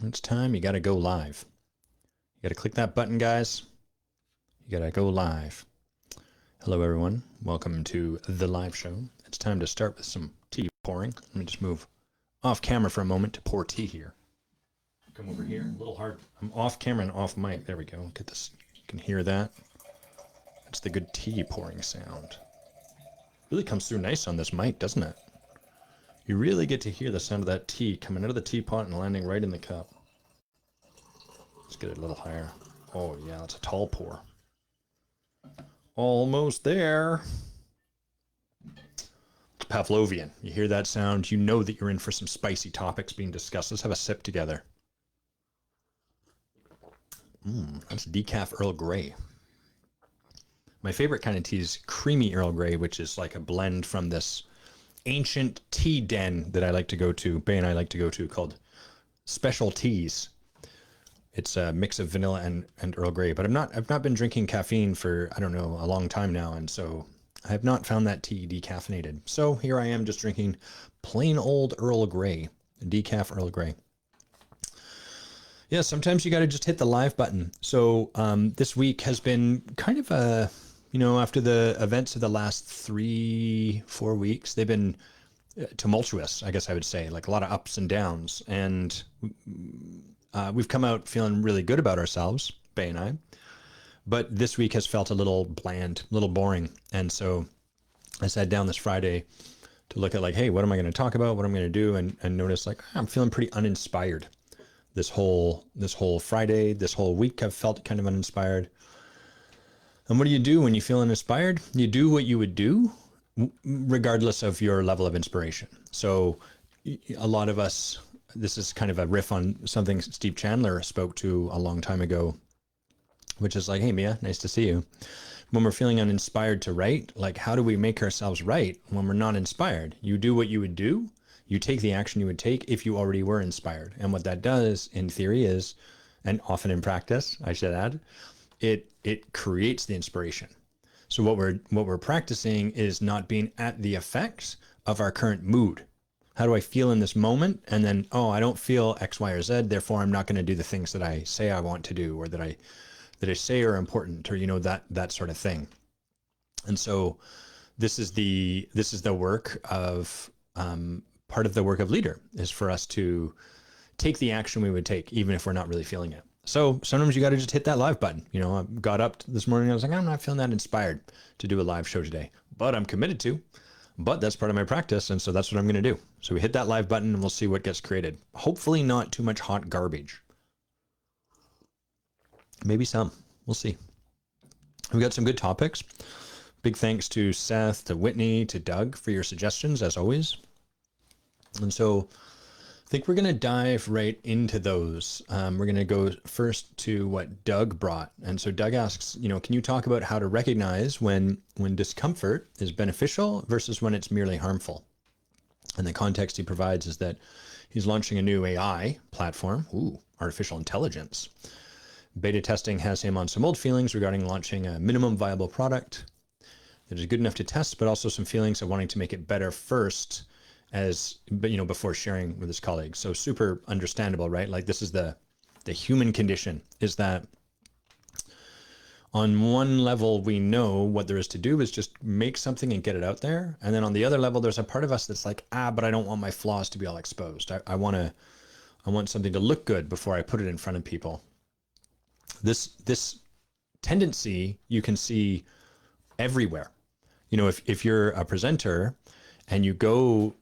It's time. You got to go live. You got to click that button, guys. You got to go live. Hello, everyone. Welcome to the live show. It's time to start with some tea pouring. Let me just move off camera for a moment to pour tea here. Come over here. A little hard. I'm off camera and off mic. There we go. Get this. You can hear that. That's the good tea pouring sound. Really comes through nice on this mic, doesn't it? You really get to hear the sound of that tea coming out of the teapot and landing right in the cup. Let's get it a little higher. Oh, yeah, that's a tall pour. Almost there. It's Pavlovian. You hear that sound, you know that you're in for some spicy topics being discussed. Let's have a sip together. That's decaf Earl Grey. My favorite kind of tea is creamy Earl Grey, which is like a blend from this ancient tea den that I like to go to, Bay and I like to go to, called Special Teas. It's a mix of vanilla and Earl Grey, but I've not been drinking caffeine for, I don't know, a long time now, and so I have not found that tea decaffeinated. So here I am just drinking plain old Earl Grey, decaf Earl Grey. Yeah, sometimes you got to just hit the live button. So this week has been kind of a, after the events of the last 3-4 weeks, they've been tumultuous, I guess I would say, like a lot of ups and downs. And we've come out feeling really good about ourselves, Bay and I. But this week has felt a little bland, a little boring. And so I sat down this Friday to look at like, hey, what am I going to talk about? What am I going to do? And notice like, I'm feeling pretty uninspired. This whole Friday, this whole week, I've felt kind of uninspired. And what do you do when you feel uninspired? You do what you would do regardless of your level of inspiration. So a lot of us, this is kind of a riff on something Steve Chandler spoke to a long time ago, which is like, hey, Mia, nice to see you. When we're feeling uninspired to write, like how do we make ourselves write when we're not inspired? You do what you would do. You take the action you would take if you already were inspired. And what that does in theory is, and often in practice, I should add, it creates the inspiration. So what we're practicing is not being at the effects of our current mood. How do I feel in this moment? And then, oh, I don't feel X, Y, or Z, therefore I'm not going to do the things that I say I want to do or that I say are important, or that sort of thing. And so this is the work of part of the work of leader is for us to take the action we would take, even if we're not really feeling it. So sometimes you got to just hit that live button. I got up this morning and I was like, I'm not feeling that inspired to do a live show today, but I'm committed to, but that's part of my practice. And so that's what I'm going to do. So we hit that live button and we'll see what gets created. Hopefully not too much hot garbage. Maybe some, we'll see. We got some good topics. Big thanks to Seth, to Whitney, to Doug for your suggestions as always. And so I think we're going to dive right into those. We're going to go first to what Doug brought. And so Doug asks, can you talk about how to recognize when discomfort is beneficial versus when it's merely harmful? And the context he provides is that he's launching a new AI platform, artificial intelligence. Beta testing has him on some old feelings regarding launching a minimum viable product that is good enough to test, but also some feelings of wanting to make it better first before sharing with his colleagues. So super understandable, right? Like this is the human condition, is that on one level, we know what there is to do is just make something and get it out there. And then on the other level, there's a part of us that's like, but I don't want my flaws to be all exposed. I want something to look good before I put it in front of people. This tendency you can see everywhere. If you're a presenter and you go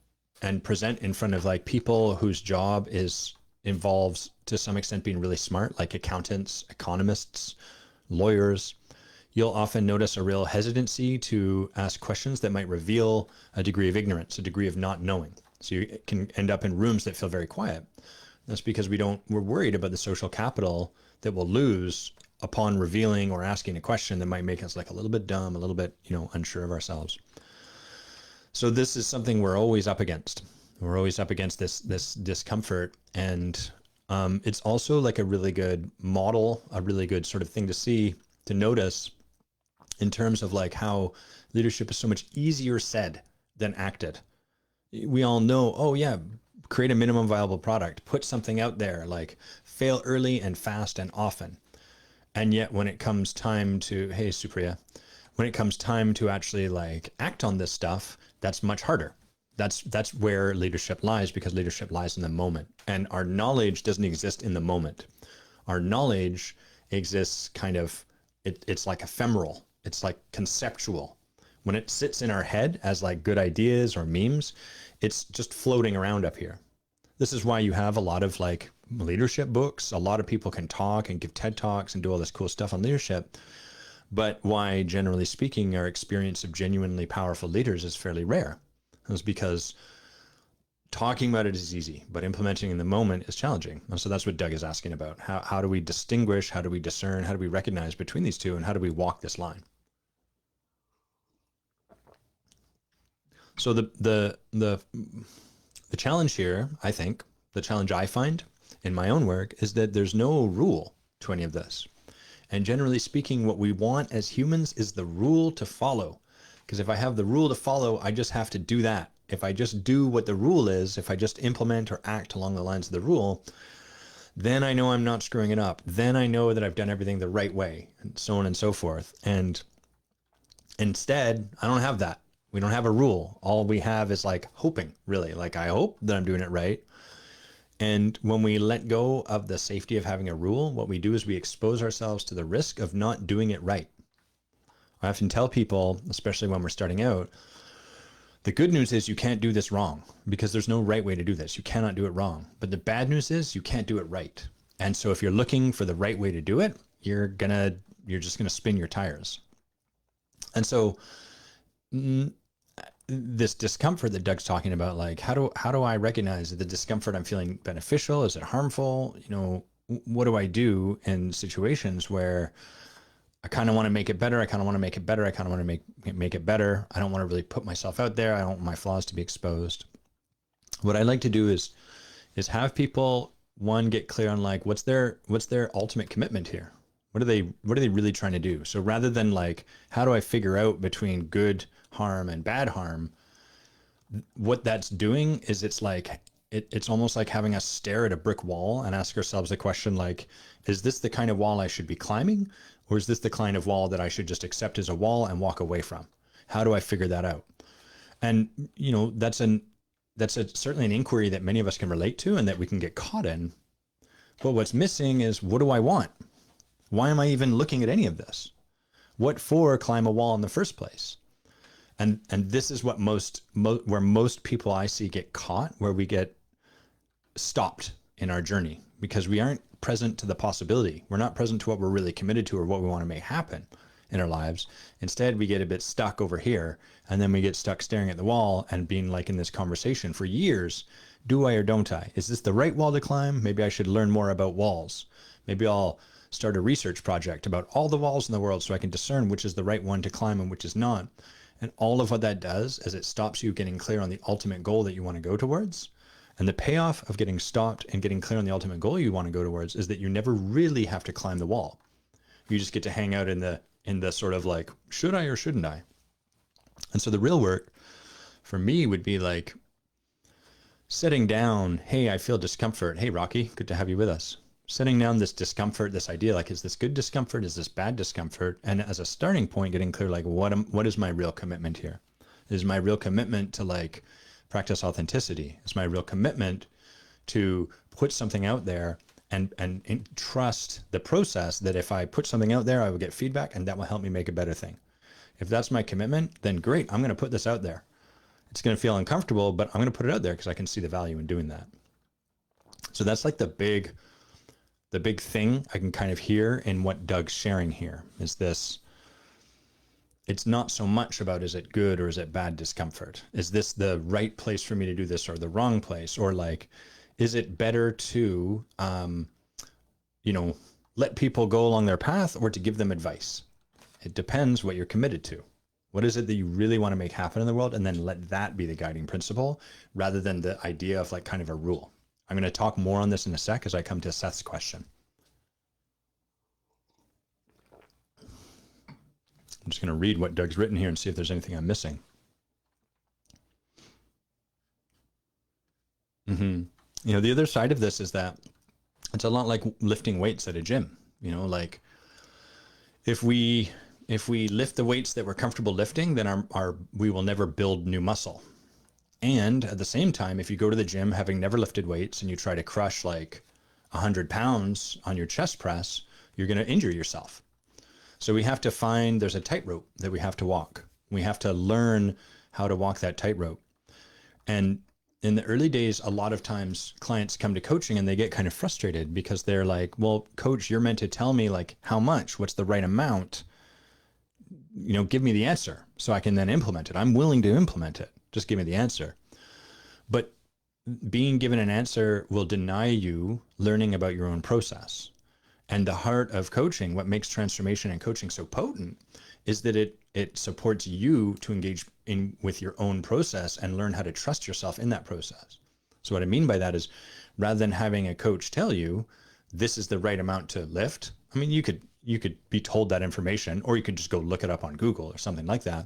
and present in front of like people whose job involves to some extent being really smart, like accountants, economists, lawyers, you'll often notice a real hesitancy to ask questions that might reveal a degree of ignorance, a degree of not knowing. So you can end up in rooms that feel very quiet. That's because we're worried about the social capital that we'll lose upon revealing or asking a question that might make us like a little bit dumb, a little bit, unsure of ourselves. So this is something we're always up against. We're always up against this discomfort. And it's also like a really good model, a really good sort of thing to notice in terms of like how leadership is so much easier said than acted. We all know, oh yeah, create a minimum viable product, put something out there, like fail early and fast and often. And yet when it comes time to, hey, Supriya, when it comes time to actually like act on this stuff, that's much harder. That's where leadership lies, because leadership lies in the moment. And our knowledge doesn't exist in the moment. Our knowledge exists kind of, it's like ephemeral. It's like conceptual. When it sits in our head as like good ideas or memes, it's just floating around up here. This is why you have a lot of like leadership books. A lot of people can talk and give TED Talks and do all this cool stuff on leadership. But why, generally speaking, our experience of genuinely powerful leaders is fairly rare. It's because talking about it is easy, but implementing in the moment is challenging. And so that's what Doug is asking about. How do we distinguish? How do we discern? How do we recognize between these two? And how do we walk this line? So the challenge here, I think, the challenge I find in my own work is that there's no rule to any of this. And generally speaking, what we want as humans is the rule to follow. Because if I have the rule to follow, I just have to do that. If I just do what the rule is, if I just implement or act along the lines of the rule, then I know I'm not screwing it up. Then I know that I've done everything the right way, and so on and so forth. And instead, I don't have that. We don't have a rule. All we have is like hoping, really. Like, I hope that I'm doing it right. And when we let go of the safety of having a rule, what we do is we expose ourselves to the risk of not doing it right. I often tell people, especially when we're starting out, the good news is you can't do this wrong, because there's no right way to do this. You cannot do it wrong. But the bad news is you can't do it right. And so if you're looking for the right way to do it, you're just gonna spin your tires. And so this discomfort that Doug's talking about, like how do I recognize the discomfort I'm feeling beneficial? Is it harmful? You know, what do I do in situations where I kind of want to make it better. I kind of want to make it better. I kind of want to make it better. I don't want to really put myself out there. I don't want my flaws to be exposed. What I like to do is have people, one, get clear on like what's their ultimate commitment here. What are they really trying to do? So rather than like, how do I figure out between good harm and bad harm? What that's doing is it's like, it's almost like having us stare at a brick wall and ask ourselves the question like, is this the kind of wall I should be climbing? Or is this the kind of wall that I should just accept as a wall and walk away from? How do I figure that out? And, you know, that's certainly an inquiry that many of us can relate to and that we can get caught in. But what's missing is, what do I want? Why am I even looking at any of this? What for climb a wall in the first place? And this is what where most people I see get caught, where we get stopped in our journey because we aren't present to the possibility. We're not present to what we're really committed to or what we want to make happen in our lives. Instead, we get a bit stuck over here, and then we get stuck staring at the wall and being like in this conversation for years. Do I or don't I? Is this the right wall to climb? Maybe I should learn more about walls. Maybe I'll start a research project about all the walls in the world so I can discern which is the right one to climb and which is not. And all of what that does is it stops you getting clear on the ultimate goal that you want to go towards. And the payoff of getting stopped and getting clear on the ultimate goal you want to go towards is that you never really have to climb the wall. You just get to hang out in the sort of like, should I or shouldn't I? And so the real work for me would be like setting down, hey, I feel discomfort. Hey, Rocky, good to have you with us. Setting down this discomfort, this idea, like, is this good discomfort? Is this bad discomfort? And as a starting point, getting clear, like, what is my real commitment here? Is my real commitment to like practice authenticity? Is my real commitment to put something out there and trust the process that if I put something out there, I will get feedback and that will help me make a better thing. If that's my commitment, then great, I'm going to put this out there. It's going to feel uncomfortable, but I'm going to put it out there because I can see the value in doing that. So that's like the big thing I can kind of hear in what Doug's sharing here is this. It's not so much about, is it good or is it bad discomfort? Is this the right place for me to do this or the wrong place? Or like, is it better to, let people go along their path or to give them advice? It depends what you're committed to. What is it that you really want to make happen in the world? And then let that be the guiding principle rather than the idea of like kind of a rule. I'm going to talk more on this in a sec as I come to Seth's question. I'm just going to read what Doug's written here and see if there's anything I'm missing. Hmm. You know, the other side of this is that it's a lot like lifting weights at a gym. You know, like if we lift the weights that we're comfortable lifting, then our we will never build new muscle. And at the same time, if you go to the gym having never lifted weights and you try to crush like 100 pounds on your chest press, you're going to injure yourself. So we have to find, there's a tightrope that we have to walk. We have to learn how to walk that tightrope. And in the early days, a lot of times clients come to coaching and they get kind of frustrated because they're like, well, coach, you're meant to tell me like how much, what's the right amount, you know, give me the answer so I can then implement it. I'm willing to implement it. Just give me the answer. But being given an answer will deny you learning about your own process. And the heart of coaching, what makes transformation and coaching so potent, is that it supports you to engage in with your own process and learn how to trust yourself in that process. So what I mean by that is, rather than having a coach tell you this is the right amount to lift, I mean, you could be told that information, or you could just go look it up on Google or something like that.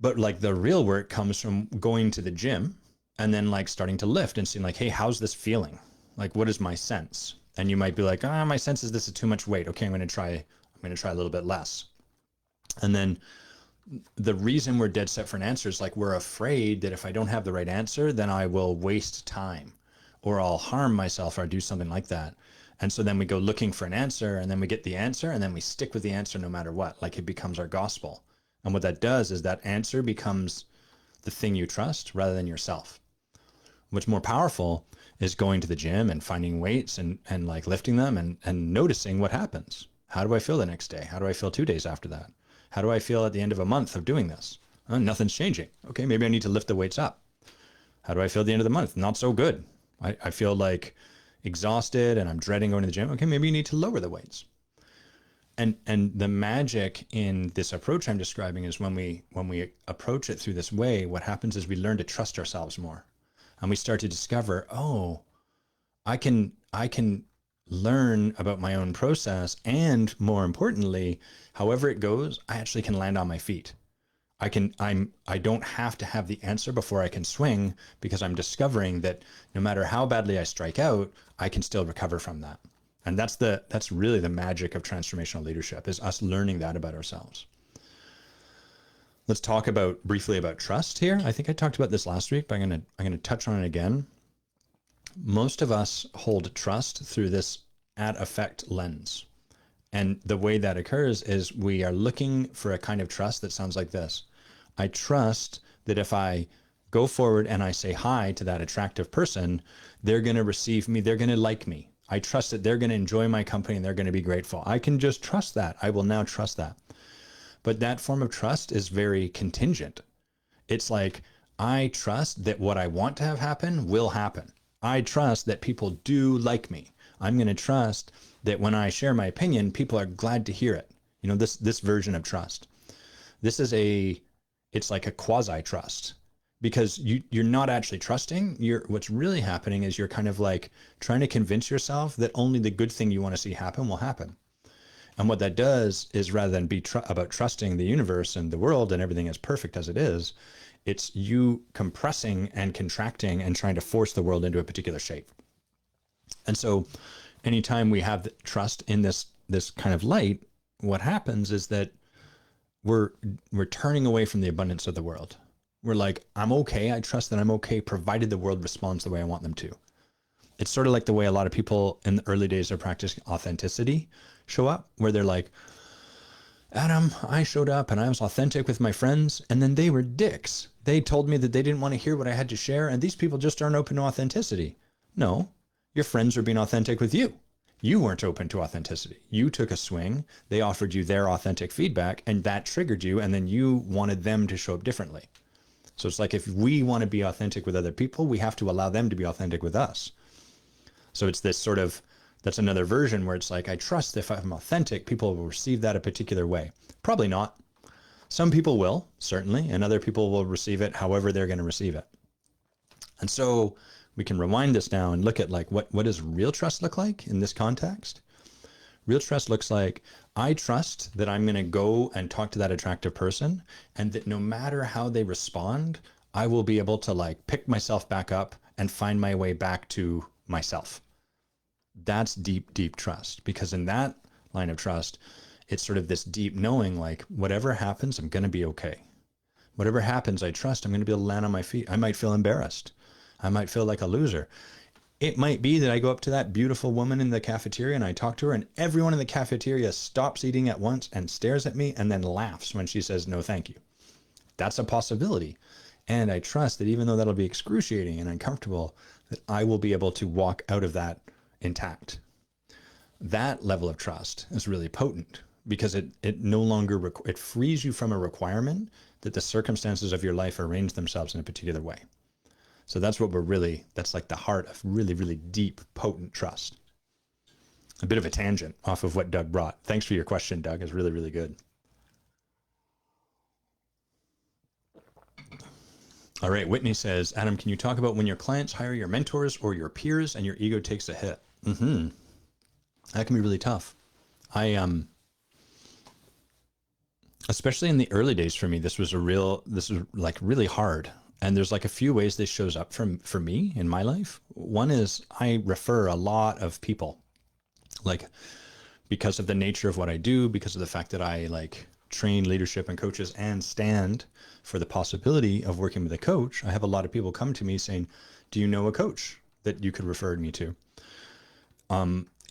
But like the real work comes from going to the gym and then like starting to lift and seeing like, hey, how's this feeling? Like, what is my sense? And you might be like, my sense is this is too much weight. Okay, I'm going to try a little bit less. And then the reason we're dead set for an answer is like, we're afraid that if I don't have the right answer, then I will waste time or I'll harm myself or do something like that. And so then we go looking for an answer and then we get the answer and then we stick with the answer no matter what, like it becomes our gospel. And what that does is that answer becomes the thing you trust rather than yourself. What's more powerful is going to the gym and finding weights and like lifting them and noticing what happens. How do I feel the next day? How do I feel 2 days after that? How do I feel at the end of a month of doing this? Oh, nothing's changing. Okay, maybe I need to lift the weights up. How do I feel at the end of the month? Not so good. I feel like exhausted and I'm dreading going to the gym. Okay, maybe you need to lower the weights. And the magic in this approach I'm describing is when we approach it through this way, what happens is we learn to trust ourselves more. And we start to discover, oh, I can learn about my own process, and more importantly, however it goes, I actually can land on my feet. I don't have to have the answer before I can swing, because I'm discovering that no matter how badly I strike out, I can still recover from that. And that's really the magic of transformational leadership, is us learning that about ourselves. Let's talk briefly about trust here. I think I talked about this last week, but I'm gonna touch on it again. Most of us hold trust through this at effect lens. And the way that occurs is we are looking for a kind of trust that sounds like this. I trust that if I go forward and I say hi to that attractive person, they're going to receive me, they're going to like me. I trust that they're going to enjoy my company and they're going to be grateful. I can just trust that. I will now trust that. But that form of trust is very contingent. It's like, I trust that what I want to have happen will happen. I trust that people do like me. I'm going to trust that when I share my opinion, people are glad to hear it. You know, this version of trust. This is it's like a quasi trust, because you're not actually trusting. What's really happening is you're kind of like trying to convince yourself that only the good thing you want to see happen will happen. And what that does is, rather than be about trusting the universe and the world and everything as perfect as it is, it's you compressing and contracting and trying to force the world into a particular shape. And so anytime we have trust in this kind of light, what happens is that we're turning away from the abundance of the world. We're like, I'm okay. I trust that I'm okay, provided the world responds the way I want them to. It's sort of like the way a lot of people in the early days of practicing authenticity show up, where they're like, Adam, I showed up and I was authentic with my friends, and then they were dicks. They told me that they didn't want to hear what I had to share, and these people just aren't open to authenticity. No, your friends were being authentic with you. You weren't open to authenticity. You took a swing, they offered you their authentic feedback, and that triggered you, and then you wanted them to show up differently. So it's like, if we want to be authentic with other people, we have to allow them to be authentic with us. So it's this sort of, that's another version where it's like, I trust if I'm authentic, people will receive that a particular way. Probably not. Some people will, certainly, and other people will receive it however they're going to receive it. And so we can rewind this now and look at like, what does real trust look like in this context? Real trust looks like, I trust that I'm going to go and talk to that attractive person, and that no matter how they respond, I will be able to like pick myself back up and find my way back to myself. That's deep, deep trust, because in that line of trust, it's sort of this deep knowing, like, whatever happens, I'm going to be okay. Whatever happens, I trust I'm going to be able to land on my feet. I might feel embarrassed. I might feel like a loser. It might be that I go up to that beautiful woman in the cafeteria and I talk to her, and everyone in the cafeteria stops eating at once and stares at me and then laughs when she says, no, thank you. That's a possibility. And I trust that even though that'll be excruciating and uncomfortable, that I will be able to walk out of that intact. That level of trust is really potent, because it no longer, it frees you from a requirement that the circumstances of your life arrange themselves in a particular way. So that's what that's like the heart of really, really deep, potent trust. A bit of a tangent off of what Doug brought. Thanks for your question, Doug. It's really, really good. All right, Whitney says, Adam, can you talk about when your clients hire your mentors or your peers and your ego takes a hit? That can be really tough. Especially in the early days for me, this was like really hard. And there's like a few ways this shows up for me in my life. One is I refer a lot of people, like, because of the nature of what I do, because of the fact that I like train leadership and coaches and stand for the possibility of working with a coach. I have a lot of people come to me saying, do you know a coach that you could refer me to?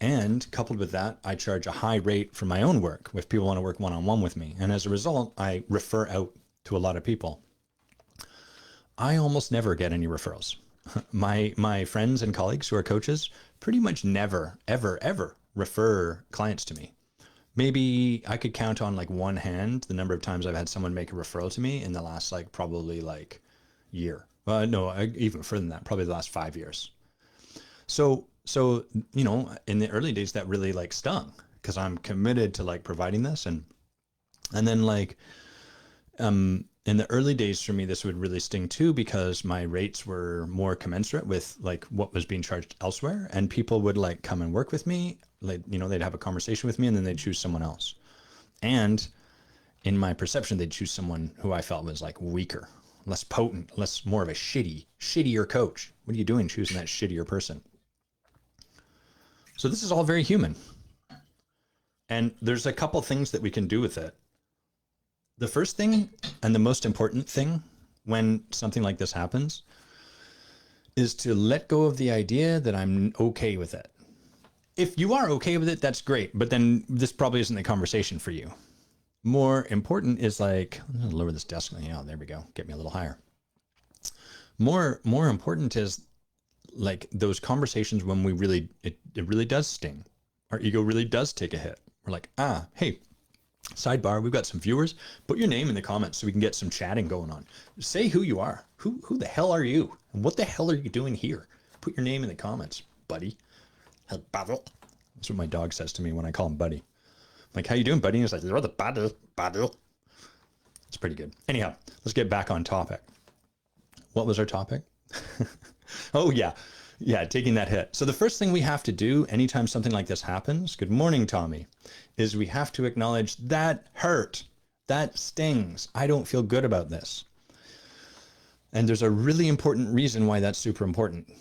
And coupled with that, I charge a high rate for my own work if people want to work one-on-one with me. And as a result, I refer out to a lot of people. I almost never get any referrals. My friends and colleagues who are coaches pretty much never, ever, ever refer clients to me. Maybe I could count on like one hand the number of times I've had someone make a referral to me in the last probably year. No, even further than that, probably the last 5 years. So, in the early days that really stung, because I'm committed to providing this. And then in the early days for me, this would really sting too, because my rates were more commensurate with what was being charged elsewhere. And people would come and work with me, they'd have a conversation with me and then they'd choose someone else. And in my perception, they'd choose someone who I felt was weaker, less potent, more of a shittier coach. What are you doing choosing that shittier person? So this is all very human. And there's a couple things that we can do with it. The first thing and the most important thing when something like this happens is to let go of the idea that I'm okay with it. If you are okay with it, that's great. But then this probably isn't the conversation for you. More important is I'm going to lower this desk. Yeah, there we go. Get me a little higher. More important is those conversations when it really does sting. Our ego really does take a hit. We're hey, sidebar, we've got some viewers. Put your name in the comments so we can get some chatting going on. Say who you are. Who the hell are you? And what the hell are you doing here? Put your name in the comments, buddy. Buddy. That's what my dog says to me when I call him buddy. I'm how you doing, buddy? And he's you're the buddy. It's pretty good. Anyhow, let's get back on topic. What was our topic? Oh, yeah. Yeah, taking that hit. So the first thing we have to do anytime something like this happens, good morning, Tommy, is we have to acknowledge that hurt. That stings. I don't feel good about this. And there's a really important reason why that's super important.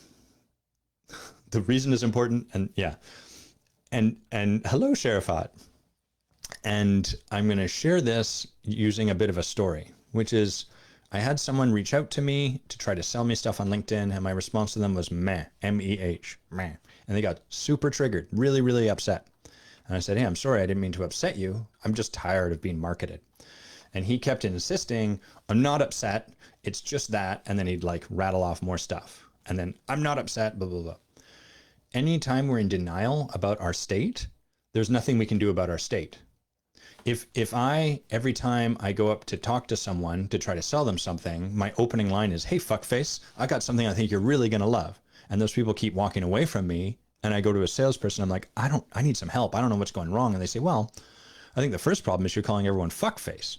The reason is important, and yeah. And hello, Sharifat. And I'm going to share this using a bit of a story, which is I had someone reach out to me to try to sell me stuff on LinkedIn, and my response to them was meh, M-E-H, meh. And they got super triggered, really, really upset. And I said, hey, I'm sorry, I didn't mean to upset you. I'm just tired of being marketed. And he kept insisting, I'm not upset. It's just that. And then he'd rattle off more stuff. And then I'm not upset, blah, blah, blah. Anytime we're in denial about our state, there's nothing we can do about our state. If every time I go up to talk to someone to try to sell them something, my opening line is, hey, fuckface, I got something I think you're really going to love. And those people keep walking away from me. And I go to a salesperson. I'm I need some help. I don't know what's going wrong. And they say, well, I think the first problem is you're calling everyone fuckface.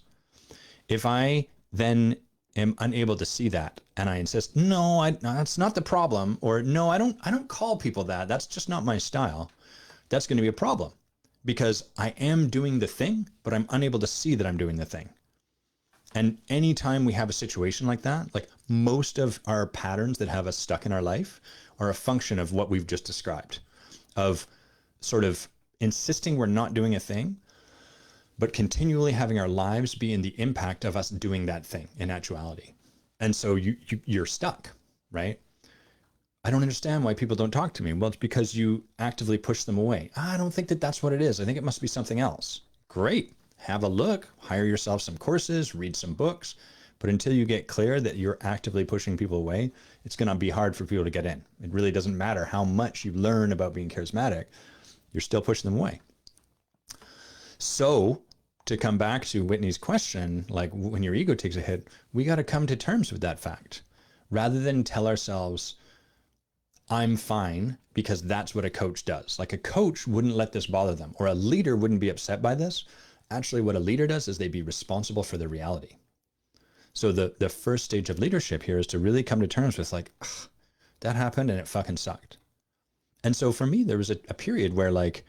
If I then am unable to see that and I insist, no, that's not the problem. Or no, I don't call people that. That's just not my style. That's going to be a problem. Because I am doing the thing, but I'm unable to see that I'm doing the thing. And anytime we have a situation like that, like most of our patterns that have us stuck in our life are a function of what we've just described, of sort of insisting we're not doing a thing, but continually having our lives be in the impact of us doing that thing in actuality. And so you're stuck, right? I don't understand why people don't talk to me. Well, it's because you actively push them away. I don't think that that's what it is. I think it must be something else. Great. Have a look, hire yourself some courses, read some books. But until you get clear that you're actively pushing people away, it's going to be hard for people to get in. It really doesn't matter how much you learn about being charismatic. You're still pushing them away. So to come back to Whitney's question, like when your ego takes a hit, we got to come to terms with that fact rather than tell ourselves, I'm fine, because that's what a coach does. Like a coach wouldn't let this bother them, or a leader wouldn't be upset by this. Actually, what a leader does is they be responsible for the reality. So the first stage of leadership here is to really come to terms with like, that happened and it fucking sucked. And so for me, there was a period where like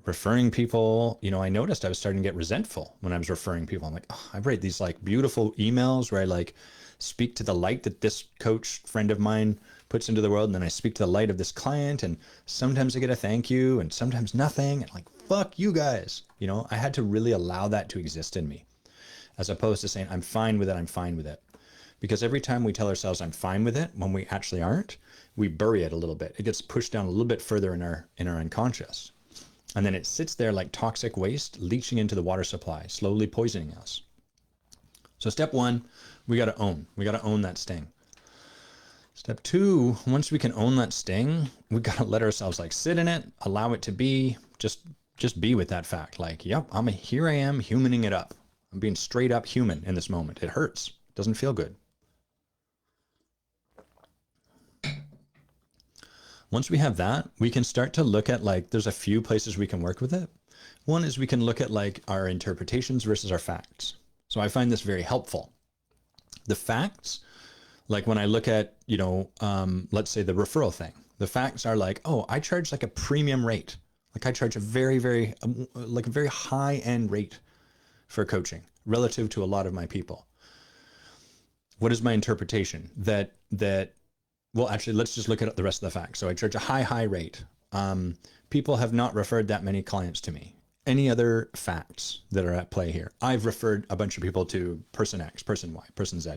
referring people, you know, I noticed I was starting to get resentful when I was referring people. I'm like, I write these like beautiful emails where I like speak to the light that this coach friend of mine puts into the world. And then I speak to the light of this client. And sometimes I get a thank you and sometimes nothing. And like, fuck you guys. You know, I had to really allow that to exist in me, as opposed to saying, I'm fine with it. I'm fine with it. Because every time we tell ourselves I'm fine with it, when we actually aren't, we bury it a little bit. It gets pushed down a little bit further in our unconscious. And then it sits there like toxic waste leaching into the water supply, slowly poisoning us. So step one, we got to own. We got to own that sting. Step two, once we can own that sting, we got to let ourselves like sit in it, allow it to be, just be with that fact. Like, yep, here I am humaning it up. I'm being straight up human in this moment. It hurts. It doesn't feel good. Once we have that, we can start to look at like, there's a few places we can work with it. One is we can look at like our interpretations versus our facts. So I find this very helpful. The facts, like when I look at, you know, let's say the referral thing, the facts are like, oh, I charge like a premium rate. Like I charge a very, very, like a very high end rate for coaching relative to a lot of my people. What is my interpretation? Well, actually, let's just look at the rest of the facts. So I charge a high rate. People have not referred that many clients to me. Any other facts that are at play here? I've referred a bunch of people to person X, person Y, person Z.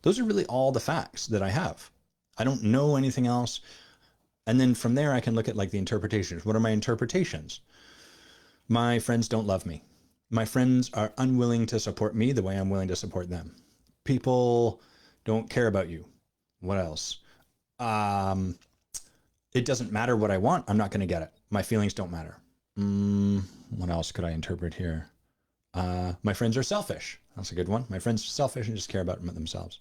Those are really all the facts that I have. I don't know anything else. And then from there, I can look at like the interpretations. What are my interpretations? My friends don't love me. My friends are unwilling to support me the way I'm willing to support them. People don't care about you. What else? It doesn't matter what I want. I'm not going to get it. My feelings don't matter. What else could I interpret here? My friends are selfish. That's a good one. My friends are selfish and just care about themselves.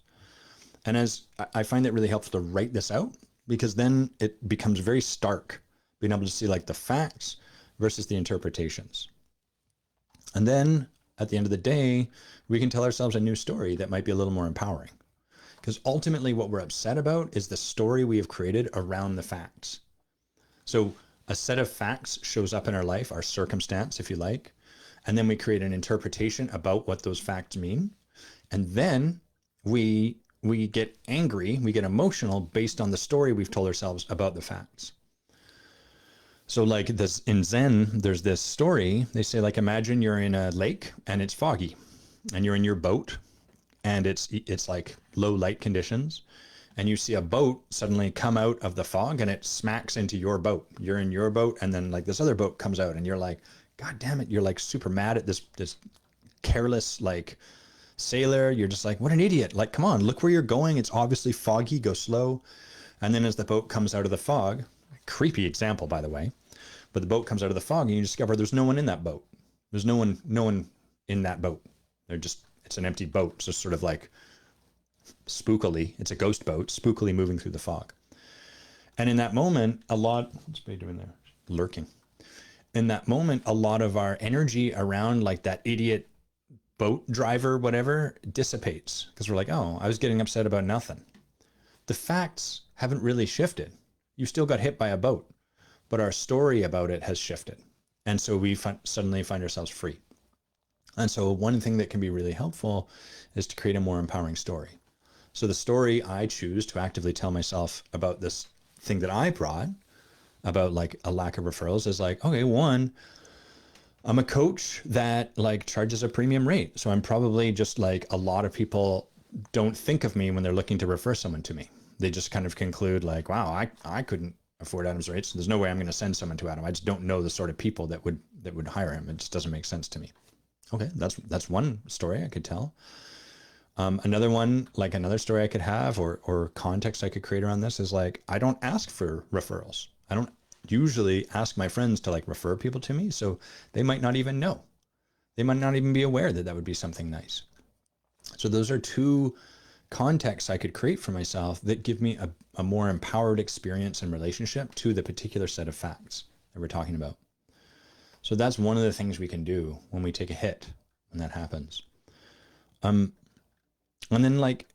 And as I find it really helpful to write this out, because then it becomes very stark, being able to see like the facts versus the interpretations. And then at the end of the day, we can tell ourselves a new story that might be a little more empowering. Because ultimately what we're upset about is the story we have created around the facts. So a set of facts shows up in our life, our circumstance, if you like, and then we create an interpretation about what those facts mean. And then we get angry, we get emotional based on the story we've told ourselves about the facts. So like this in Zen, there's this story. They say like, imagine you're in a lake and it's foggy and you're in your boat and it's like low light conditions. And you see a boat suddenly come out of the fog and it smacks into your boat. You're in your boat and then like this other boat comes out and you're like, God damn it. You're like super mad at this careless like sailor. You're just like, what an idiot. Like, come on, look where you're going. It's obviously foggy, go slow. And then as the boat comes out of the fog, creepy example, by the way, but the boat comes out of the fog and you discover there's no one in that boat. There's no one in that boat. It's an empty boat. So sort of like spookily, it's a ghost boat, spookily moving through the fog. And in that moment, what's Bay doing there? Lurking. In that moment, a lot of our energy around like that idiot boat driver, whatever, dissipates because we're like, oh, I was getting upset about nothing. The facts haven't really shifted. You still got hit by a boat, but our story about it has shifted. And so we suddenly find ourselves free. And so one thing that can be really helpful is to create a more empowering story. So the story I choose to actively tell myself about this thing that I brought about like a lack of referrals is like, okay, one, I'm a coach that like charges a premium rate. So I'm probably just like a lot of people don't think of me when they're looking to refer someone to me. They just kind of conclude like, wow, I couldn't afford Adam's rates. So there's no way I'm going to send someone to Adam. I just don't know the sort of people that would hire him. It just doesn't make sense to me. Okay, that's one story I could tell. Another one, like another story I could have or context I could create around this is like, I don't ask for referrals. I don't usually ask my friends to like refer people to me. So they might not even know. They might not even be aware that that would be something nice. So those are two contexts I could create for myself that give me a more empowered experience and relationship to the particular set of facts that we're talking about. So that's one of the things we can do when we take a hit, when that happens. And then like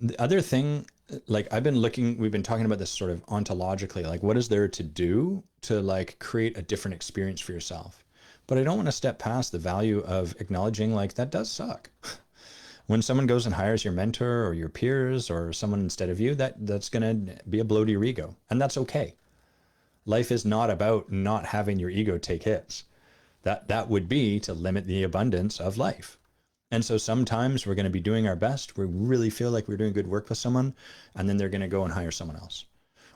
the other thing, like we've been talking about this sort of ontologically, like what is there to do to like create a different experience for yourself? But I don't want to step past the value of acknowledging like that does suck. When someone goes and hires your mentor or your peers or someone instead of you, that's going to be a blow to your ego. And that's okay. Life is not about not having your ego take hits. That would be to limit the abundance of life. And so sometimes we're going to be doing our best. We really feel like we're doing good work with someone, and then they're going to go and hire someone else.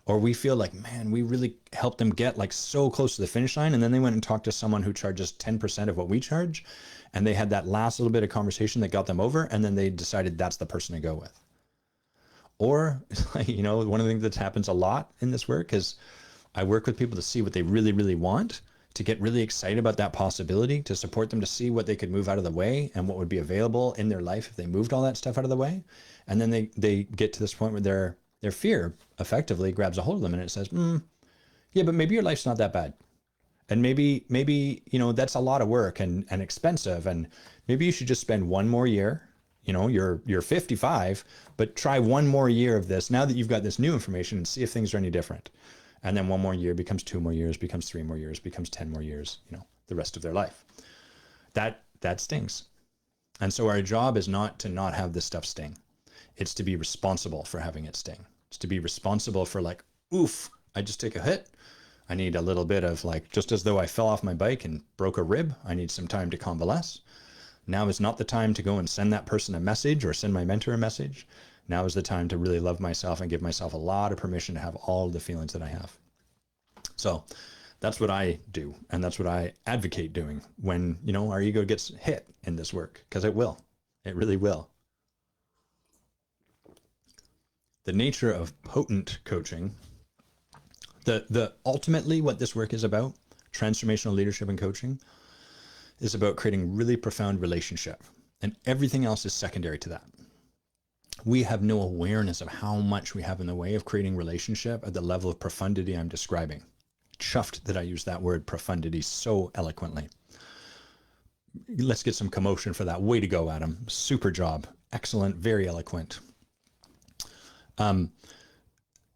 Or we feel like, man, we really helped them get like so close to the finish line. And then they went and talked to someone who charges 10% of what we charge. And they had that last little bit of conversation that got them over. And then they decided that's the person to go with. Or, you know, one of the things that happens a lot in this work is I work with people to see what they really, really want, to get really excited about that possibility, to support them to see what they could move out of the way and what would be available in their life if they moved all that stuff out of the way. And then they get to this point where their fear effectively grabs a hold of them and it says, yeah, but maybe your life's not that bad. And maybe, you know, that's a lot of work and expensive. And maybe you should just spend one more year. You know, you're 55, but try one more year of this now that you've got this new information and see if things are any different. And then one more year becomes 2 more years, becomes 3 more years, becomes 10 more years, you know, the rest of their life. That stings. And so our job is not to not have this stuff sting. It's to be responsible for having it sting. It's to be responsible for like, oof, I just took a hit. I need a little bit of like, just as though I fell off my bike and broke a rib, I need some time to convalesce. Now is not the time to go and send that person a message or send my mentor a message. Now is the time to really love myself and give myself a lot of permission to have all of the feelings that I have. So that's what I do. And that's what I advocate doing when, you know, our ego gets hit in this work, because it will. It really will. The nature of potent coaching, the ultimately what this work is about, transformational leadership and coaching, is about creating really profound relationship. And everything else is secondary to that. We have no awareness of how much we have in the way of creating relationship at the level of profundity I'm describing. Chuffed that I use that word profundity so eloquently. Let's get some commotion for that. Way to go, Adam. Super job. Excellent. Very eloquent.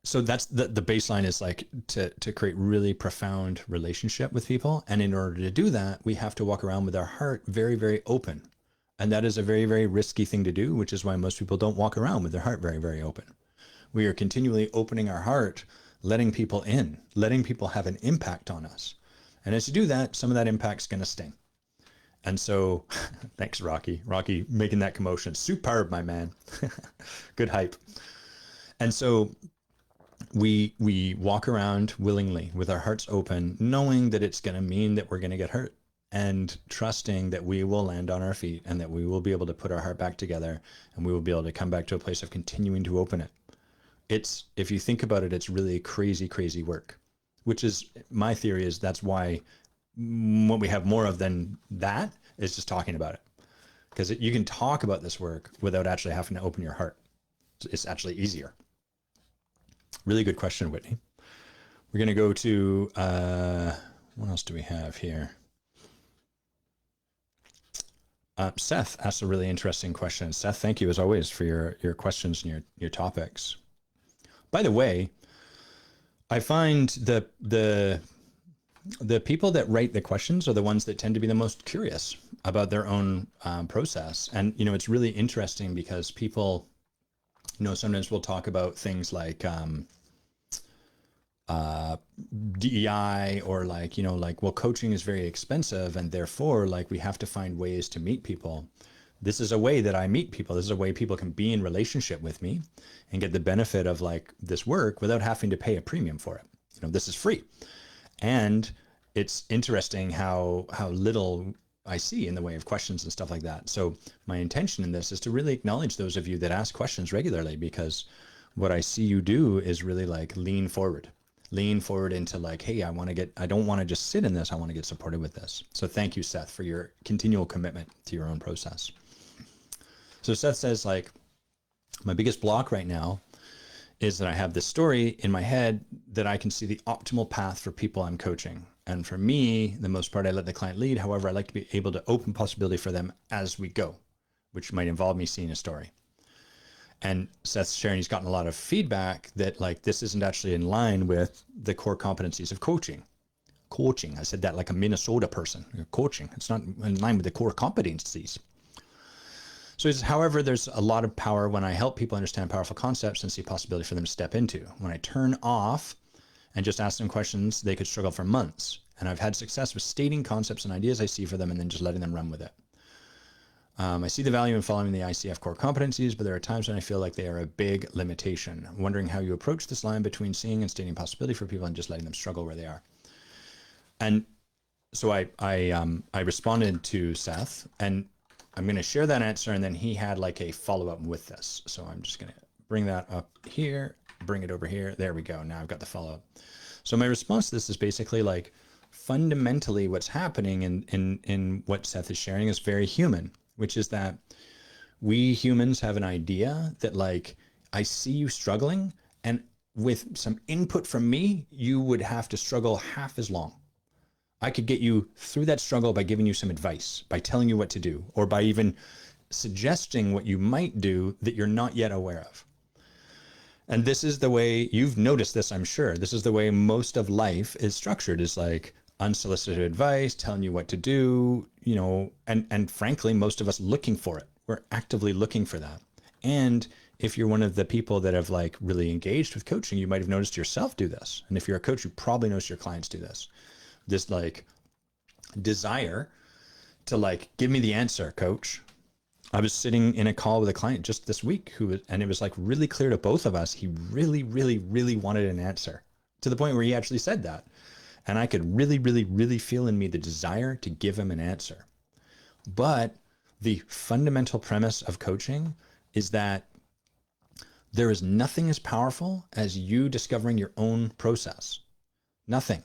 So that's the baseline is like to create really profound relationship with people. And in order to do that, we have to walk around with our heart very, very open. And that is a very, very risky thing to do, which is why most people don't walk around with their heart very, very open. We are continually opening our heart, letting people in, letting people have an impact on us. And as you do that, some of that impact's going to sting. And so, thanks, Rocky. Rocky making that commotion. Superb, my man. Good hype. And so we walk around willingly with our hearts open, knowing that it's going to mean that we're going to get hurt, and trusting that we will land on our feet and that we will be able to put our heart back together and we will be able to come back to a place of continuing to open it. It's, if you think about it, it's really crazy, crazy work, which is my theory is that's why what we have more of than that is just talking about it. Because you can talk about this work without actually having to open your heart. It's actually easier. Really good question, Whitney. We're going to go to, what else do we have here? Seth asked a really interesting question. Seth, thank you as always for your questions and your topics. By the way, I find the the people that write the questions are the ones that tend to be the most curious about their own process. And, it's really interesting because people, sometimes we'll talk about things like DEI or well, coaching is very expensive and therefore we have to find ways to meet people. This is a way that I meet people. This is a way people can be in relationship with me and get the benefit of this work without having to pay a premium for it. This is free. And it's interesting how little I see in the way of questions and stuff like that. So my intention in this is to really acknowledge those of you that ask questions regularly, because what I see you do is really lean forward into hey, I don't want to just sit in this. I want to get supported with this. So thank you, Seth, for your continual commitment to your own process. So Seth says my biggest block right now is that I have this story in my head that I can see the optimal path for people I'm coaching. And for me, the most part, I let the client lead. However, I like to be able to open possibility for them as we go, which might involve me seeing a story. And Seth's sharing he's gotten a lot of feedback that this isn't actually in line with the core competencies of coaching. Coaching, I said that like a Minnesota person. Coaching, it's not in line with the core competencies. So he says, however, there's a lot of power when I help people understand powerful concepts and see possibility for them to step into. When I turn off and just ask them questions, they could struggle for months. And I've had success with stating concepts and ideas I see for them and then just letting them run with it. I see the value in following the ICF core competencies, but there are times when I feel like they are a big limitation. I'm wondering how you approach this line between seeing and stating possibility for people and just letting them struggle where they are. And so I responded to Seth, and I'm going to share that answer, and then he had a follow-up with this. So I'm just going to bring that up here, bring it over here. There we go. Now I've got the follow-up. So my response to this is basically fundamentally what's happening in what Seth is sharing is very human, which is that we humans have an idea that I see you struggling, and with some input from me, you would have to struggle half as long. I could get you through that struggle by giving you some advice, by telling you what to do, or by even suggesting what you might do that you're not yet aware of. And this is the way you've noticed this, I'm sure. This is the way most of life is structured, is unsolicited advice, telling you what to do, and frankly, most of us looking for it. We're actively looking for that. And if you're one of the people that have really engaged with coaching, you might have noticed yourself do this. And if you're a coach, you probably notice your clients do this. This desire to give me the answer, coach. I was sitting in a call with a client just this week and it was really clear to both of us. He really, really, really wanted an answer, to the point where he actually said that. And I could really, really, really feel in me the desire to give him an answer. But the fundamental premise of coaching is that there is nothing as powerful as you discovering your own process. Nothing.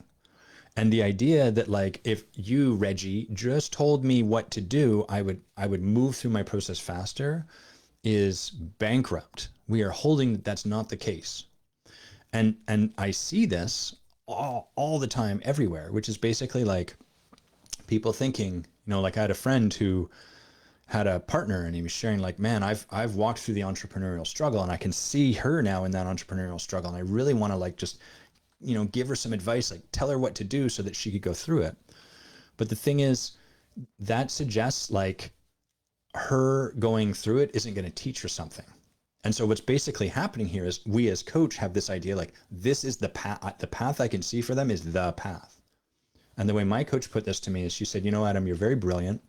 And the idea that if you, Reggie, just told me what to do, I would move through my process faster is bankrupt. We are holding that that's not the case. And I see this all the time everywhere, which is basically people thinking, I had a friend who had a partner and he was sharing man, I've walked through the entrepreneurial struggle and I can see her now in that entrepreneurial struggle. And I really want to just give her some advice, tell her what to do so that she could go through it. But the thing is, that suggests her going through it isn't going to teach her something. And so what's basically happening here is we as coach have this idea this is the path I can see for them is the path. And the way my coach put this to me is she said, Adam, you're very brilliant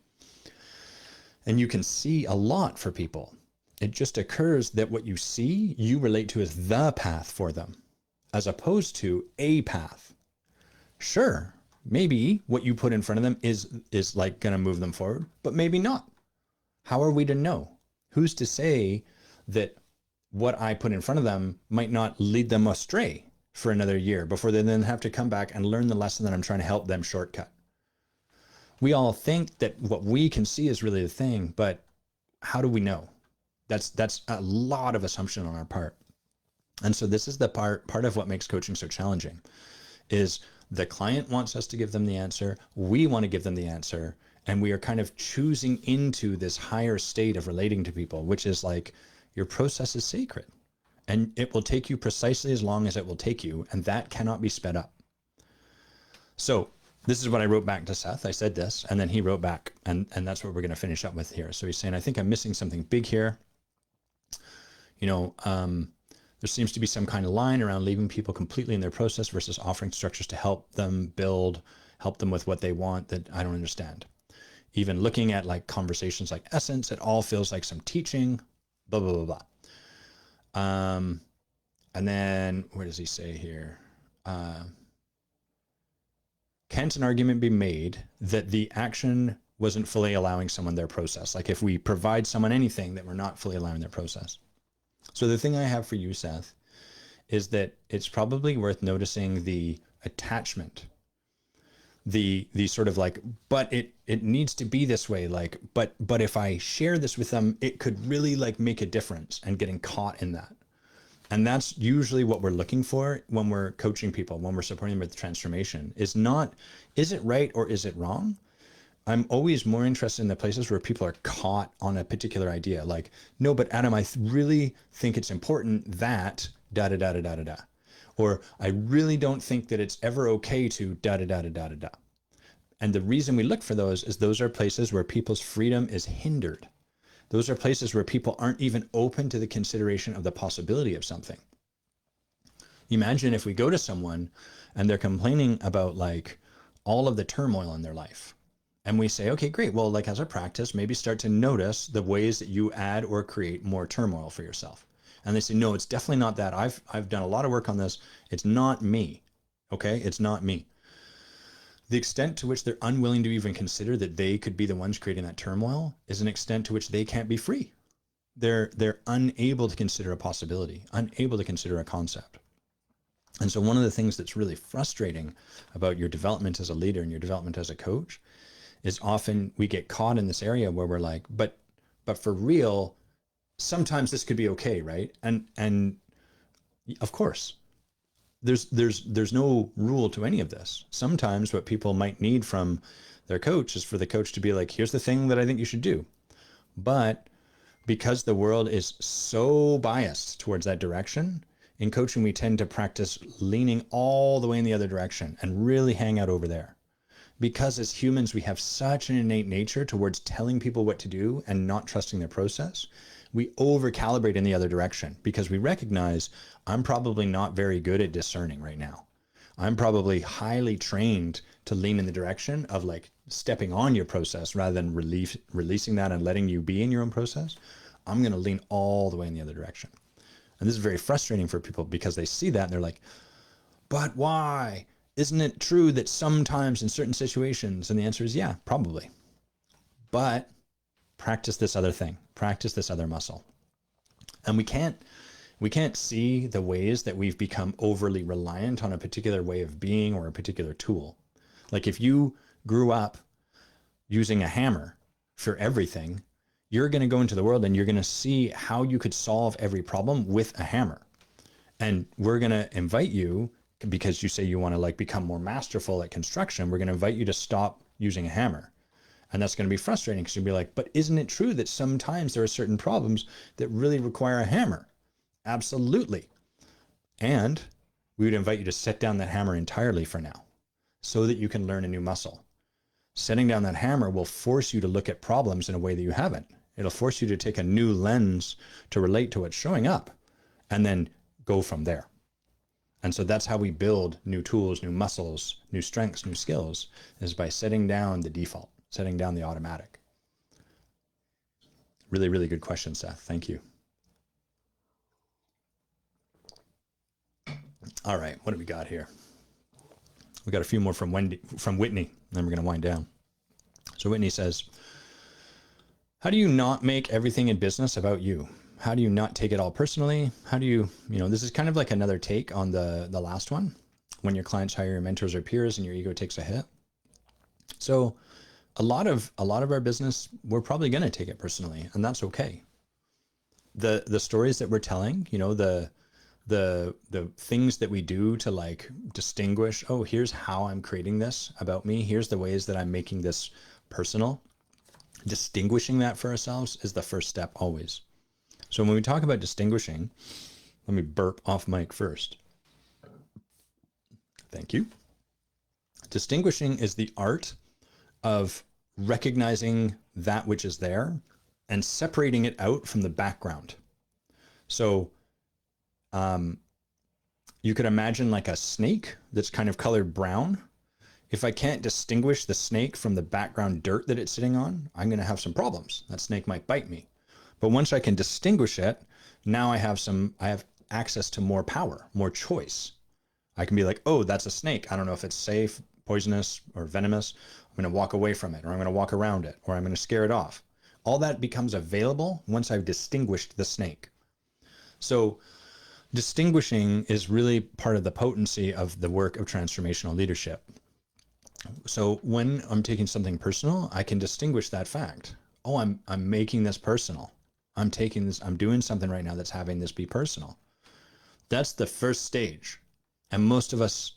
and you can see a lot for people. It just occurs that what you see, you relate to as the path for them, as opposed to a path. Sure, maybe what you put in front of them is going to move them forward, but maybe not. How are we to know? Who's to say that what I put in front of them might not lead them astray for another year before they then have to come back and learn the lesson that I'm trying to help them shortcut? We all think that what we can see is really the thing, but how do we know? That's a lot of assumption on our part. And so this is the part of what makes coaching so challenging, is the client wants us to give them the answer. We want to give them the answer. And we are kind of choosing into this higher state of relating to people, which is your process is sacred and it will take you precisely as long as it will take you. And that cannot be sped up. So this is what I wrote back to Seth. I said this, and then he wrote back, and that's what we're going to finish up with here. So he's saying, I think I'm missing something big here. There seems to be some kind of line around leaving people completely in their process versus offering structures to help them help them with what they want that I don't understand. Even looking at like conversations like Essence, it all feels like some teaching, blah, blah, blah, blah. And then where does he say here? Can't an argument be made that the action wasn't fully allowing someone their process? Like if we provide someone anything, that we're not fully allowing their process. So the thing I have for you, Seth, is that it's probably worth noticing the attachment, the sort of like, but it needs to be this way. Like, but if I share this with them, it could really like make a difference, and getting caught in that. And that's usually what we're looking for when we're coaching people, when we're supporting them with transformation, is not, is it right or is it wrong? I'm always more interested in the places where people are caught on a particular idea. Like, no, but Adam, I really think it's important that da da da da da da da. Or I really don't think that it's ever okay to da da da da da da da. And the reason we look for those is those are places where people's freedom is hindered. Those are places where people aren't even open to the consideration of the possibility of something. Imagine if we go to someone and they're complaining about like all of the turmoil in their life. And we say, okay, great. Well, like as a practice, maybe start to notice the ways that you add or create more turmoil for yourself. And they say, no, it's definitely not that. I've done a lot of work on this. It's not me. Okay. It's not me. The extent to which they're unwilling to even consider that they could be the ones creating that turmoil is an extent to which they can't be free. They're unable to consider a possibility, unable to consider a concept. And so one of the things that's really frustrating about your development as a leader and your development as a coach is often we get caught in this area where we're like, but for real, sometimes this could be okay, right? And of course, there's no rule to any of this. Sometimes what people might need from their coach is for the coach to be like, here's the thing that I think you should do. But because the world is so biased towards that direction, in coaching, we tend to practice leaning all the way in the other direction and really hang out over there. Because as humans, we have such an innate nature towards telling people what to do and not trusting their process. We over calibrate in the other direction because we recognize I'm probably not very good at discerning right now. I'm probably highly trained to lean in the direction of like stepping on your process rather than releasing that and letting you be in your own process. I'm going to lean all the way in the other direction. And this is very frustrating for people because they see that and they're like, but why? Isn't it true that sometimes in certain situations? And the answer is yeah, probably. But practice this other thing, practice this other muscle. And we can't see the ways that we've become overly reliant on a particular way of being or a particular tool. Like if you grew up using a hammer for everything, you're going to go into the world and you're going to see how you could solve every problem with a hammer. And we're going to invite you, because you say you want to like become more masterful at construction, we're going to invite you to stop using a hammer. And that's going to be frustrating because you'll be like, but isn't it true that sometimes there are certain problems that really require a hammer? Absolutely. And we would invite you to set down that hammer entirely for now so that you can learn a new muscle. Setting down that hammer will force you to look at problems in a way that you haven't. It'll force you to take a new lens to relate to what's showing up and then go from there. And so that's how we build new tools, new muscles, new strengths, new skills, is by setting down the default, setting down the automatic. Really, really good question, Seth. Thank you. All right, what do we got here? We got a few more from Whitney, then we're going to wind down. So Whitney says, how do you not make everything in business about you? How do you not take it all personally? How do you, this is kind of like another take on the last one, when your clients hire your mentors or peers and your ego takes a hit. So a lot of our business, we're probably going to take it personally, and that's okay. The stories that we're telling, the things that we do to like distinguish, oh, here's how I'm creating this about me. Here's the ways that I'm making this personal. Distinguishing that for ourselves is the first step always. So when we talk about distinguishing, let me burp off mic first. Thank you. Distinguishing is the art of recognizing that which is there and separating it out from the background. So you could imagine like a snake that's kind of colored brown. If I can't distinguish the snake from the background dirt that it's sitting on, I'm going to have some problems. That snake might bite me. But once I can distinguish it, now I have access to more power, more choice. I can be like, oh, that's a snake. I don't know if it's safe, poisonous, or venomous. I'm going to walk away from it, or I'm going to walk around it, or I'm going to scare it off. All that becomes available once I've distinguished the snake. So distinguishing is really part of the potency of the work of transformational leadership. So when I'm taking something personal, I can distinguish that fact. Oh, I'm making this personal. I'm doing something right now that's having this be personal. That's the first stage. And most of us,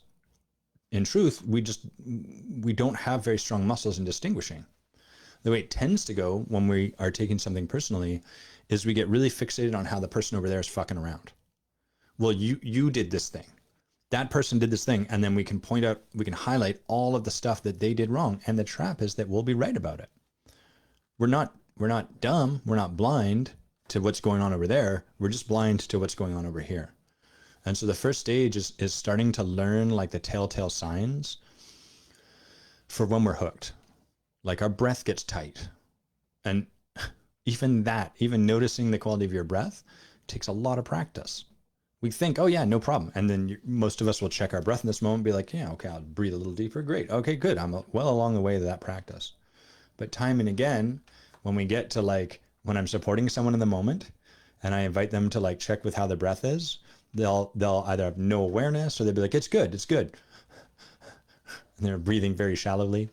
in truth, we don't have very strong muscles in distinguishing. The way it tends to go when we are taking something personally is we get really fixated on how the person over there is fucking around. Well, you did this thing. That person did this thing, and then we can point out, we can highlight all of the stuff that they did wrong. And the trap is that we'll be right about it. We're not dumb. We're not blind to what's going on over there. We're just blind to what's going on over here. And so the first stage is starting to learn like the telltale signs for when we're hooked. Like our breath gets tight. And even noticing the quality of your breath takes a lot of practice. We think, oh yeah, no problem. And then most of us will check our breath in this moment and be like, yeah, okay, I'll breathe a little deeper. Great. Okay, good. I'm well along the way to that practice. But time and again, when we get to like, when I'm supporting someone in the moment and I invite them to like check with how the breath is, they'll either have no awareness or they'll be like, it's good. And they're breathing very shallowly.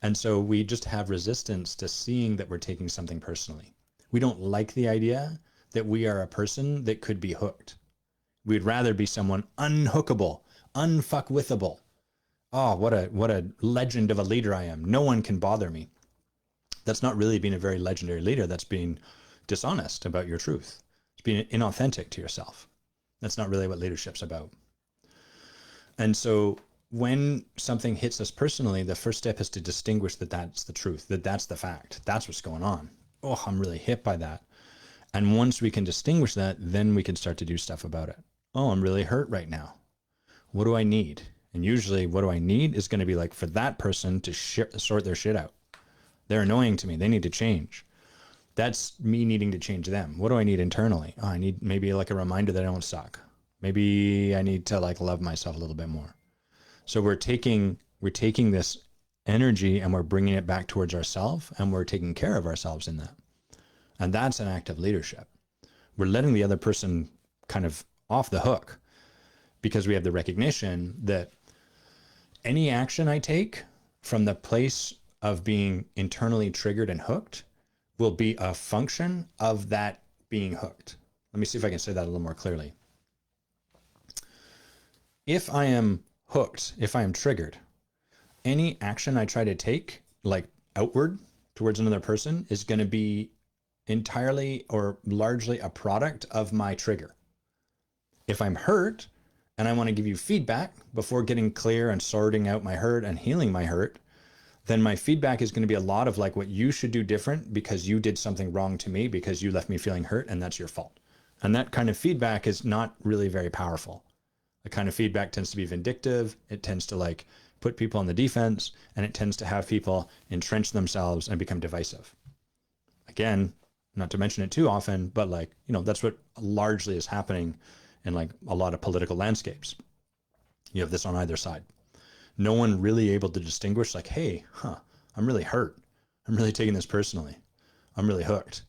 And so we just have resistance to seeing that we're taking something personally. We don't like the idea that we are a person that could be hooked. We'd rather be someone unhookable, unfuckwithable. Oh, what a legend of a leader I am. No one can bother me. That's not really being a very legendary leader. That's being dishonest about your truth. It's being inauthentic to yourself. That's not really what leadership's about. And so when something hits us personally, the first step is to distinguish that that's the truth, that that's the fact. That's what's going on. Oh, I'm really hit by that. And once we can distinguish that, then we can start to do stuff about it. Oh, I'm really hurt right now. What do I need? And usually what do I need is going to be like for that person to sort their shit out. They're annoying to me. They need to change. That's me needing to change them. What do I need internally? Oh, I need maybe like a reminder that I don't suck. Maybe I need to like love myself a little bit more. So we're taking this energy and we're bringing it back towards ourselves, and we're taking care of ourselves in that. And that's an act of leadership. We're letting the other person kind of off the hook because we have the recognition that any action I take from the place of being internally triggered and hooked will be a function of that being hooked. Let me see if I can say that a little more clearly. If I am hooked, if I am triggered, any action I try to take, like outward towards another person, is going to be entirely or largely a product of my trigger. If I'm hurt and I want to give you feedback before getting clear and sorting out my hurt and healing my hurt, then my feedback is going to be a lot of like what you should do different because you did something wrong to me because you left me feeling hurt and that's your fault. And that kind of feedback is not really very powerful. The kind of feedback tends to be vindictive. It tends to like put people on the defense, and it tends to have people entrench themselves and become divisive. Again, not to mention it too often, but like, you know, that's what largely is happening in like a lot of political landscapes. You have this on either side. No one really able to distinguish like, hey, I'm really hurt. I'm really taking this personally. I'm really hooked.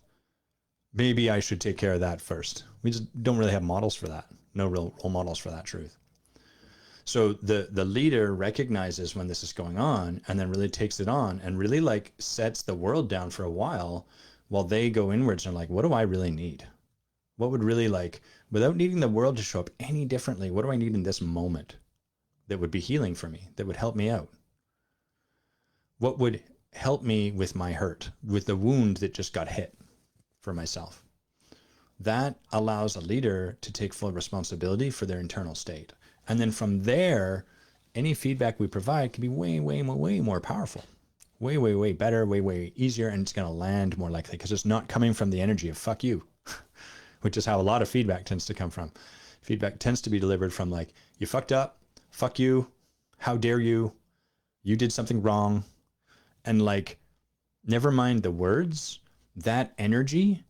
Maybe I should take care of that first. We just don't really have models for that. No real role models for that truth. So the leader recognizes when this is going on and then really takes it on and really like sets the world down for a while they go inwards and like, what do I really need? What would really like, without needing the world to show up any differently, what do I need in this moment that would be healing for me, that would help me out? What would help me with my hurt, with the wound that just got hit for myself? That allows a leader to take full responsibility for their internal state. And then from there, any feedback we provide can be way, way, way more powerful, way, way, way better, way, way easier. And it's going to land more likely because it's not coming from the energy of fuck you, which is how a lot of feedback tends to come from. Feedback tends to be delivered from like, you fucked up, fuck you, how dare you, you did something wrong. And like, never mind the words, that energy,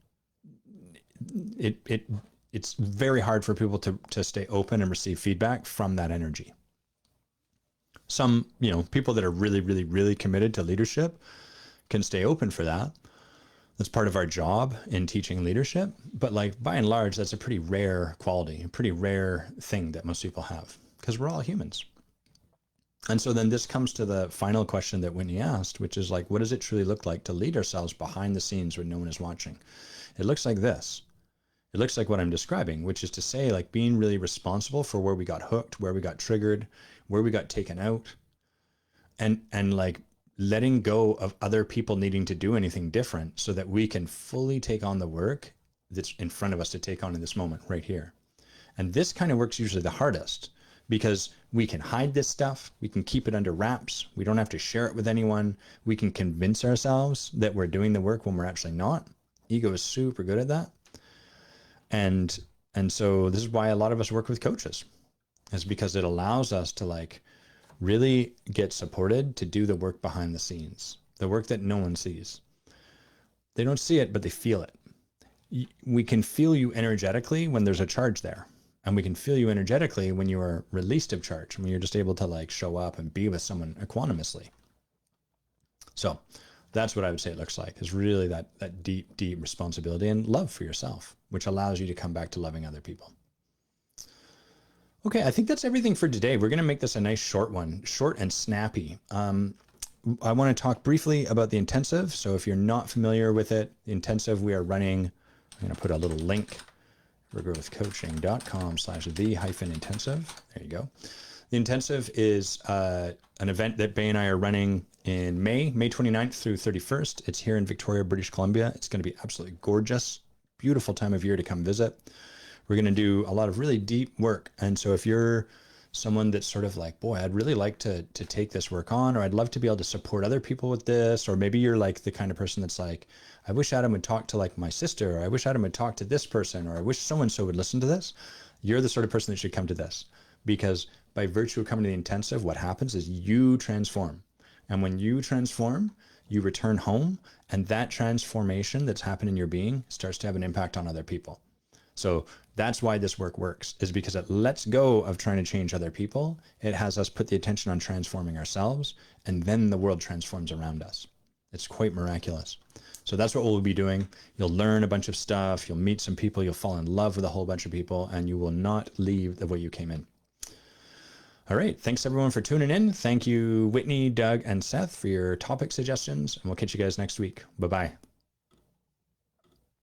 it's very hard for people to stay open and receive feedback from that energy. Some, people that are really, really, really committed to leadership can stay open for that. That's part of our job in teaching leadership. But like by and large, that's a pretty rare quality, a pretty rare thing that most people have because we're all humans. And so then this comes to the final question that Whitney asked, which is like, what does it truly look like to lead ourselves behind the scenes when no one is watching? It looks like this. It looks like what I'm describing, which is to say like being really responsible for where we got hooked, where we got triggered, where we got taken out, and like letting go of other people needing to do anything different so that we can fully take on the work that's in front of us to take on in this moment right here. And this kind of work's usually the hardest because we can hide this stuff. We can keep it under wraps. We don't have to share it with anyone. We can convince ourselves that we're doing the work when we're actually not. Ego is super good at that. And so this is why a lot of us work with coaches, is because it allows us to like really get supported to do the work behind the scenes, the work that no one sees. They don't see it, but they feel it. We can feel you energetically when there's a charge there. And we can feel you energetically when you are released of charge, when you're just able to like show up and be with someone equanimously. So that's what I would say it looks like, is really that deep, deep responsibility and love for yourself, which allows you to come back to loving other people. Okay, I think that's everything for today. We're going to make this a nice short one, short and snappy. I want to talk briefly about the intensive. So if you're not familiar with it, the intensive we are running, I'm going to put a little link, regrowthcoaching.com/the-intensive. There you go. The intensive is an event that Bay and I are running in May 29th through 31st. It's here in Victoria, British Columbia. It's going to be absolutely gorgeous, beautiful time of year to come visit. We're going to do a lot of really deep work. And so if you're someone that's sort of like, boy, I'd really like to take this work on, or I'd love to be able to support other people with this, or maybe you're like the kind of person that's like, I wish Adam would talk to like my sister, or I wish Adam would talk to this person, or I wish so-and-so would listen to this. You're the sort of person that should come to this, because by virtue of coming to the intensive, what happens is you transform. And when you transform, you return home, and that transformation that's happened in your being starts to have an impact on other people. So that's why this work works, is because it lets go of trying to change other people. It has us put the attention on transforming ourselves, and then the world transforms around us. It's quite miraculous. So that's what we'll be doing. You'll learn a bunch of stuff. You'll meet some people. You'll fall in love with a whole bunch of people, and you will not leave the way you came in. All right. Thanks, everyone, for tuning in. Thank you, Whitney, Doug, and Seth, for your topic suggestions, and we'll catch you guys next week. Bye-bye.